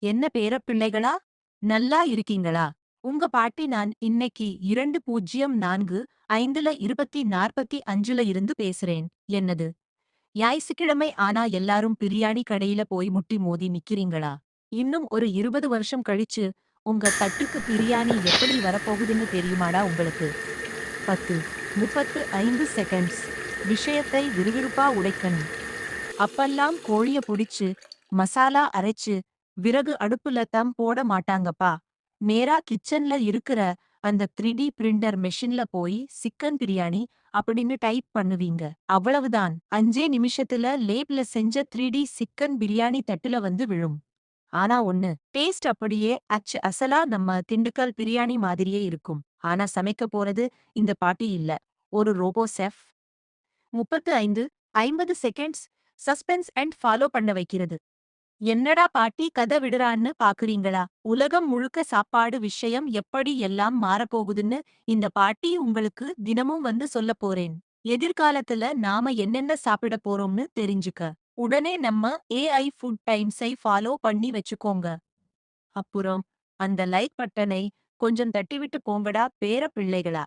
என்ன பேரப்பிள்ளைகளா? நல்லா இருக்கீங்களா? உங்க பாட்டி நான் இன்னைக்கு 2045ல 2045ல இருந்து பேசுறேன். என்னது? ஞாயிற்றுக்கிழமை ஆனா எல்லாரும் பிரியாணி கடையில போய் முட்டி மோதி நிக்கிறீங்களா? இன்னும் ஒரு 20 வருஷம் கழிச்சு, உங்க தட்டுக்கு பிரியாணி எப்படி வரப்போகுதுன்னு தெரியுமாடா உங்களுக்கு? 10, 35 செகண்ட்ஸ். விஷயத்தை விறுவிறுப்பா உடைக்கணும். அப்பல்லாம் கோழிய புடிச்சு, மசாலா அரைச்சு, விறகு அடுப்புல தம் போட மாட்டாங்கப்பா. நேரா கிச்சன்ல இருக்கிற அந்த 3D பிரிண்டர் மெஷின்ல போய் சிக்கன் பிரியாணி அப்படின்னு டைப் பண்ணுவீங்க. அவ்வளவுதான். 5 நிமிஷத்துல லேப்ல செஞ்ச 3D சிக்கன் பிரியாணி தட்டுல வந்து விழும். ஆனா ஒண்ணு, டேஸ்ட் அப்படியே அசலா நம்ம திண்டுக்கல் பிரியாணி மாதிரியே இருக்கும். ஆனா சமைக்க போறது இந்த பாட்டி இல்ல. ஒரு robot chef. 35, 50 seconds suspense and follow பண்ண வைக்கிறது. என்னடா பாட்டி கதை விடுறான்னு பாக்குறீங்களா? உலகம் முழுக்க சாப்பாடு விஷயம் எப்படி எல்லாம் மாறப்போகுதுன்னு இந்த பாட்டி உங்களுக்கு தினமும் வந்து சொல்லப் போறேன். எதிர்காலத்துல நாம என்னென்ன சாப்பிட போறோம்னு தெரிஞ்சுக்க. உடனே நம்ம ஏஐ ஃபுட் டைம்ஸை ஃபாலோ பண்ணி வச்சுக்கோங்க. அப்புறம் அந்த லைக் பட்டனை கொஞ்சம் தட்டிவிட்டு போங்கடா பேர பிள்ளைகளா.